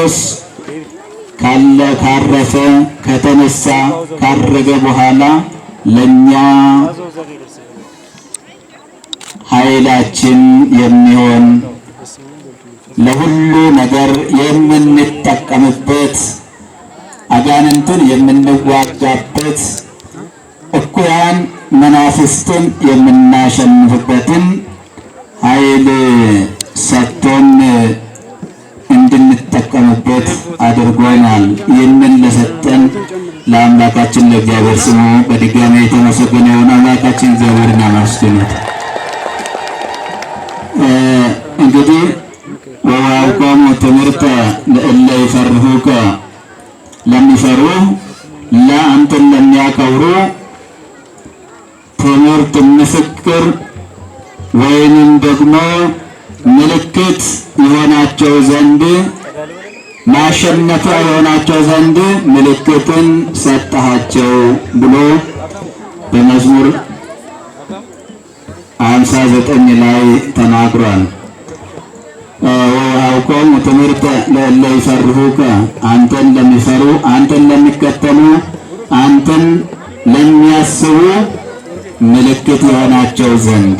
ክርስቶስ ካረፈ ከተነሳ ካረገ በኋላ ለኛ ኃይላችን የሚሆን ለሁሉ ነገር የምንጠቀምበት አጋንንትን የምንዋጋበት እኩያን መናፍስትን የምናሸንፍበትን ኃይል ሰጥቶን እንድንጠቀምበት አድርጎናል። ይህንን ለሰጠን ለአምላካችን ለእግዚአብሔር ስሙ በድጋሚ የተመሰገነ ይሁን። አምላካችን እግዚአብሔርን አመስግኑት። እንግዲህ ወአውቆሙ ትምህርተ ለእለ ይፈርሁከ ለሚፈሩ ለአንተን ለሚያከብሩ ትምህርት ምስክር ወይንም ደግሞ ምልክት የሆናቸው ዘንድ ማሸነፊያ የሆናቸው ዘንድ ምልክትን ሰጠሃቸው ብሎ በመዝሙር 59 ላይ ተናግሯል። ወአውቆሙ ትምህርተ ለእለ ይፈርሁከ አንተን ለሚፈሩ አንተን ለሚከተሉ አንተን ለሚያስቡ ምልክት የሆናቸው ዘንድ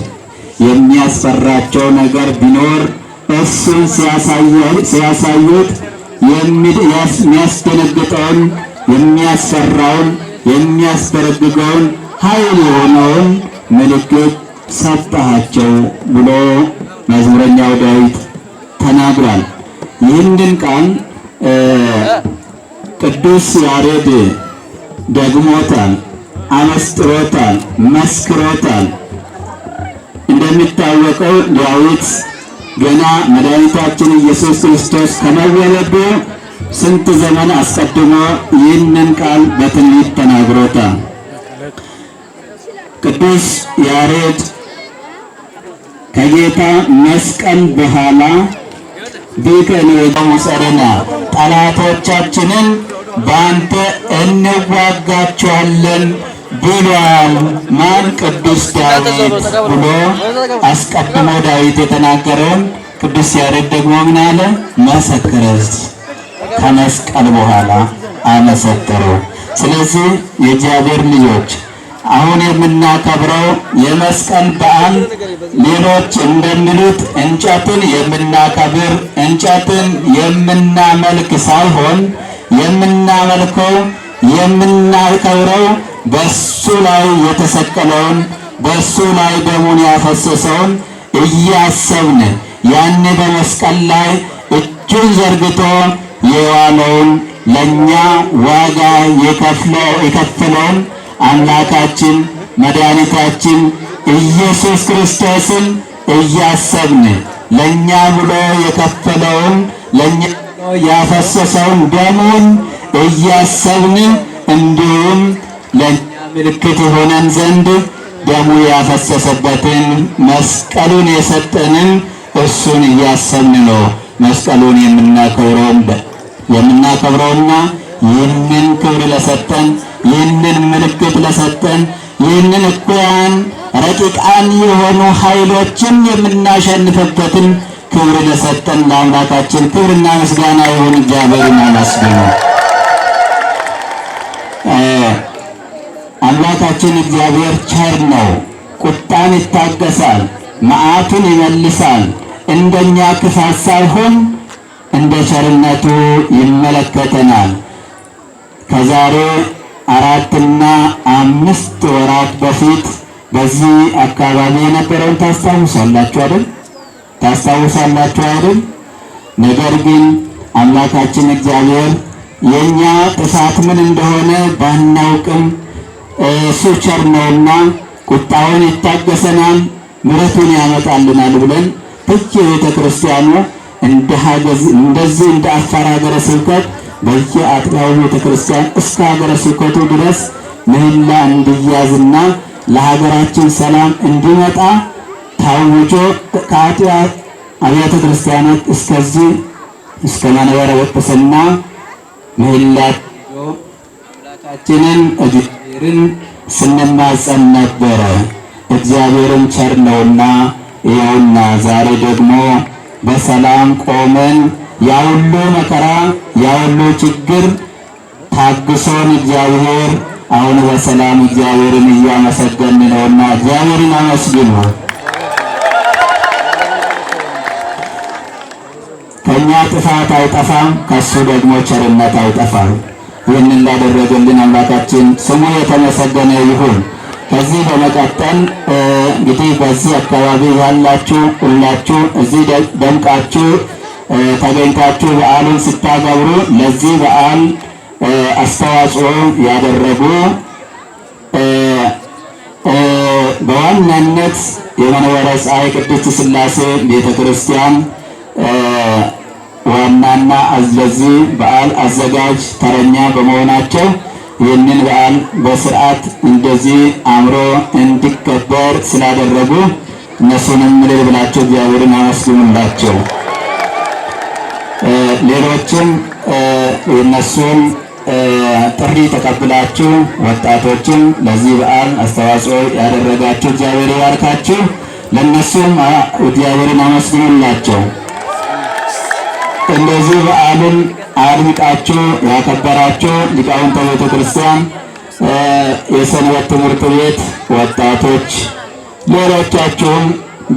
የሚያስፈራቸው ነገር ቢኖር እሱን ሲያሳዩት የሚያስደነግጠውን የሚያስፈራውን የሚያስበረግገውን ኃይል የሆነውን ምልክት ሰጠሃቸው ብሎ መዝሙረኛው ዳዊት ተናግሯል። ይህንን ቃል ቅዱስ ያሬድ ደግሞታል፣ አመስጥሮታል፣ መስክሮታል። እንደሚታወቀው ዳዊት ገና መድኃኒታችን ኢየሱስ ክርስቶስ ከመወለዱ ስንት ዘመን አስቀድሞ ይህንን ቃል በትንቢት ተናግሮታል። ቅዱስ ያሬድ ከጌታ መስቀል በኋላ ቢከኒ ወሙሰረና ጠላቶቻችንን በአንተ እንዋጋቸዋለን ብሏል። ማን? ቅዱስ ዳዊት ብሎ አስቀድሞ ዳዊት የተናገረውን ቅዱስ ያሬድ ደግሞ ምን አለ? መሰከረ። ከመስቀል በኋላ አመሰከረው። ስለዚህ የእግዚአብሔር ልጆች አሁን የምናከብረው የመስቀል በዓል ሌሎች እንደሚሉት እንጨትን የምናከብር እንጨትን የምናመልክ ሳይሆን የምናመልከው የምናከብረው በሱ ላይ የተሰቀለውን በሱ ላይ ደሙን ያፈሰሰውን እያሰብን ያኔ በመስቀል ላይ እጁን ዘርግቶ የዋለውን ለኛ ዋጋ የከፈለውን አምላካችን መድኃኒታችን ኢየሱስ ክርስቶስን እያሰብን ለኛ ብሎ የከፈለውን ለኛ ያፈሰሰውን ደሙን እያሰብን እንዲሁም ለኛ ምልክት የሆነን ዘንድ ደሙ ያፈሰሰበትን መስቀሉን የሰጠንን እሱን እያሰብን ነው መስቀሉን የምናከብረውና ይህንን ክብር ለሰጠን ይህንን ምልክት ለሰጠን ይህንን እኩያን ረቂቃን የሆኑ ኃይሎችን የምናሸንፍበትን ክብር ለሰጠን ለአምላካችን ክብርና ምስጋና ይሁን። እግዚአብሔርን አመስግኑ። አምላካችን እግዚአብሔር ቸር ነው። ቁጣን ይታገሳል፣ መዓቱን ይመልሳል። እንደኛ ክፋት ሳይሆን እንደ ቸርነቱ ይመለከተናል። ከዛሬ 4 እና 5 ወራት በፊት በዚህ አካባቢ የነበረውን ታስታውሳላችሁ አይደል? ነገር ግን አምላካችን እግዚአብሔር የኛ ጥፋት ምን እንደሆነ ባናውቅም እሱ ቸር ነውና ቁጣውን ይታገሰናል፣ ምሕረቱን ያመጣልናል ብለን በየቤተ ክርስቲያኑ እንደዚህ እንደ አፋር ሀገረ ስብከት በየአጥቢያው ቤተ ክርስቲያን እስከ ሀገረ ስብከቱ ድረስ ምህላ እንዲያዝና ለሀገራችን ሰላም እንዲመጣ ታውጆ ከአጥቢያ አብያተ ክርስቲያናት እስከዚህ እስከ መንበረ ጵጵስና ምህላ አምላካችንን እግዚአብሔርን ስንማጸን ነበረ። እግዚአብሔርን ቸር ነውና ይኸውና ዛሬ ደግሞ በሰላም ቆመን ያ ሁሉ መከራ ያ ሁሉ ችግር ታግሶን እግዚአብሔር አሁን በሰላም እግዚአብሔርን እያመሰገን ነውና እግዚአብሔርን አመስግኑ። ከኛ ጥፋት አይጠፋም፣ ከሱ ደግሞ ቸርነት አይጠፋም። ይህን እንዳደረገልን አምላካችን ስሙ የተመሰገነ ይሁን። ከዚህ በመቀጠል እንግዲህ በዚህ አካባቢ ያላችሁ ሁላችሁ እዚህ ደምቃችሁ ተገኝታችሁ በዓሉን ስታገብሩ ለዚህ በዓል አስተዋጽኦ ያደረጉ በዋናነት የመንበረ ፀሐይ ቅድስት ሥላሴ ቤተክርስቲያን ዋናና ለዚህ በዓል አዘጋጅ ተረኛ በመሆናቸው ይህንን በዓል በስርዓት እንደዚህ አምሮ እንዲከበር ስላደረጉ እነሱንም እልል ብላችሁ እግዚአብሔርን አመስግኑላቸው። ሌሎችም የእነሱን ጥሪ ተቀብላችሁ ወጣቶችም ለዚህ በዓል አስተዋጽኦ ያደረጋችሁ እግዚአብሔር ይባርካችሁ። ለእነሱም እግዚአብሔርን አመስግኑላቸው። እንደዚህ በዓልን አድምቃችሁ ያከበራችሁ ሊቃውንተ ቤተ ክርስቲያን፣ የሰንበት ትምህርት ቤት ወጣቶች፣ ሌሎቻችሁም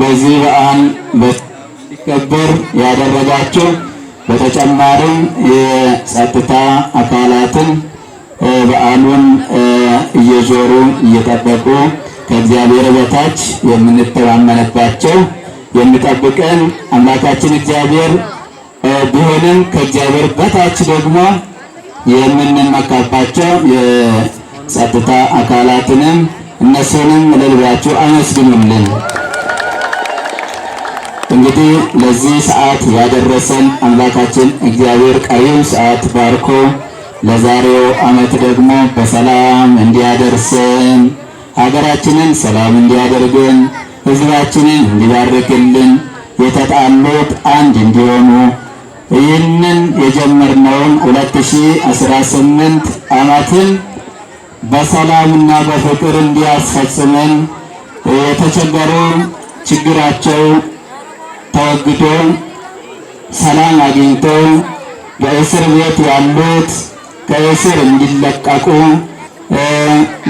በዚህ በዓል እንዲከበር ያደረጋችሁ፣ በተጨማሪም የጸጥታ አካላትን በዓሉን እየዞሩ እየጠበቁ ከእግዚአብሔር በታች የምንተማመንባቸው የሚጠብቀን አምላካችን እግዚአብሔር ቢሆንም ከእግዚአብሔር በታች ደግሞ የምንመካባቸው የጸጥታ አካላትንም እነሱንም እልል ብላችሁ አመስግኑልን። እንግዲህ ለዚህ ሰዓት ያደረሰን አምላካችን እግዚአብሔር ቀሪው ሰዓት ባርኮ ለዛሬው ዓመት ደግሞ በሰላም እንዲያደርሰን፣ ሀገራችንን ሰላም እንዲያደርግን፣ ሕዝባችንን እንዲባርክልን፣ የተጣሉት አንድ እንዲሆኑ ይህንን የጀመርነውን 2018 ዓመትን በሰላምና በፍቅር እንዲያስፈጽመን፣ የተቸገሩ ችግራቸው ተወግዶ ሰላም አግኝተው በእስር ቤት ያሉት ከእስር እንዲለቀቁ፣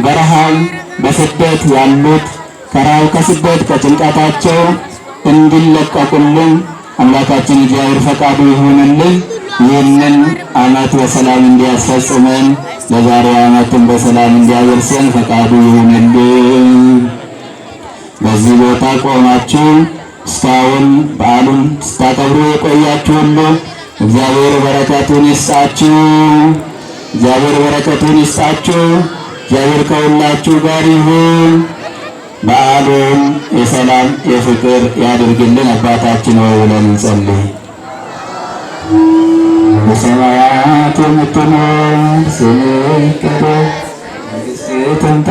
በረሃብ በስደት ያሉት ከራብ ከስደት ከጭንቀታቸው እንዲለቀቁልን አምላካችን እግዚአብሔር ፈቃዱ ይሁንልን። ይህንን ዓመት በሰላም እንዲያስፈጽመን ለዛሬው ዓመትን በሰላም እንዲያደርሰን ፈቃዱ ይሁንልን። በዚህ ቦታ ቆማችሁ እስካሁን በዓሉን ስታከብሩ የቆያችሁ ሁሉ እግዚአብሔር በረከቱን ይስጣችሁ። እግዚአብሔር በረከቱን ይስጣችሁ። እግዚአብሔር ከሁላችሁ ጋር ይሁን። በዓሉን የሰላም የፍቅር ያድርግልን። አባታችን ሆይ ብለን እንጸልይ። በሰማያት የምትኖር ስምህ ይቀደስ፣ መንግሥትህ ትምጣ፣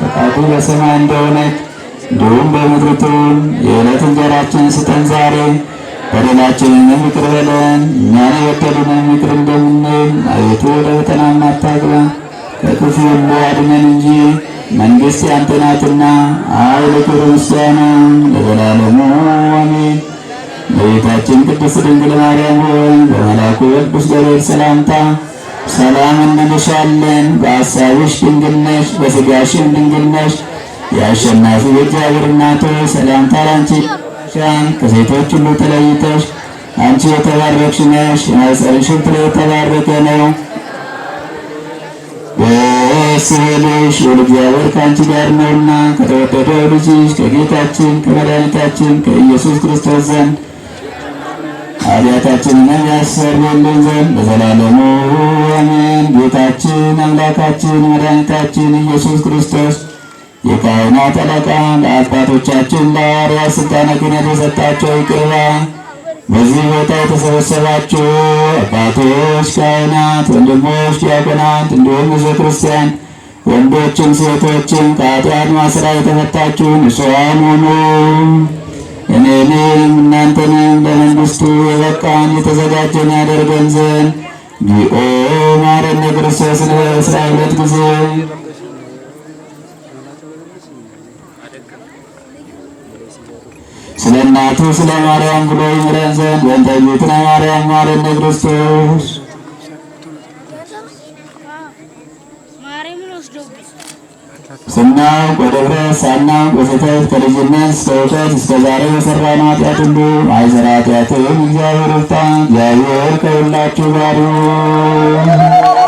ፈቃድህ በሰማይ እንደሆነች እንዲሁም በምድር ትሁን። የዕለት እንጀራችንን ስጠን ዛሬ፣ በደላችንን ይቅር በለን እኛን የበደሉንን ይቅር እንደምንል፣ አቤቱ ወደ ፈተና አታግባን ከክፉ ሁሉ አድነን እንጂ መንግሥት ያንተ ናትና ኃይል፣ ክብር፣ ምስጋና ለዘላለሙ አሜን። እመቤታችን ቅድስት ድንግል ማርያም ሆይ በመልአኩ በቅዱስ ገብርኤል ሰላምታ ሰላም እንልሻለን። በሐሳብሽ ድንግል ነሽ፣ በሥጋሽም ድንግል ነሽ። የአሸናፊ የእግዚአብሔር እናት ሆይ ሰላምታ ላንቺ ይገባሻል። ከሴቶች ሁሉ ተለይተሽ አንቺ የተባረክሽ ነሽ፣ የማኅፀንሽ ፍሬ የተባረከ ነው። ደስ ይበልሽ እግዚአብሔር ከአንቺ ጋር ነውና ከተወደደው ልጅሽ ከጌታችን ከመድኃኒታችን ከኢየሱስ ክርስቶስ ዘንድ ኃጢአታችንን ያስተሰርይልን ዘንድ ለዘላለሙ አሜን። ጌታችን አምላካችን መድኃኒታችን ኢየሱስ ክርስቶስ የካህናት አለቃ ለአባቶቻችን ለሐዋርያት ሥልጣነ ክህነት የሰጣቸው ይቅር ባይ፣ በዚህ ቦታ የተሰበሰባችሁ አባቶች፣ ካህናት፣ ወንድሞች፣ ዲያቆናት እንዲሁም ሕዝበ ክርስቲያን ወንዶችም ሴቶችም ከኃጢአት ማሰሪያ የተፈታችሁ ንጹሐን ሁኑ። እኔንም እናንተንም ለመንግሥቱ የበቃን የተዘጋጀን ያደርገን ዘንድ ጊኦ መሐረነ ክርስቶስ በዕስራ ሁለት ጊዜ ስለ እናቱ ስለ ማርያም ብሎ ይምረን ዘንድ በእንተ እግዝእትነ ማርያም ማረነ ክርስቶስ። ስናውቅ በድፍረት ሳናውቅ በስህተት ከልጅነት እስከ እውቀት እስከ ዛሬ የሠራነው ኃጢአት ሁሉ ማይሰራ ኃጢአትን እግዚአብሔር ይፍታ። እግዚአብሔር ከሁላችሁ ጋር ይሁን።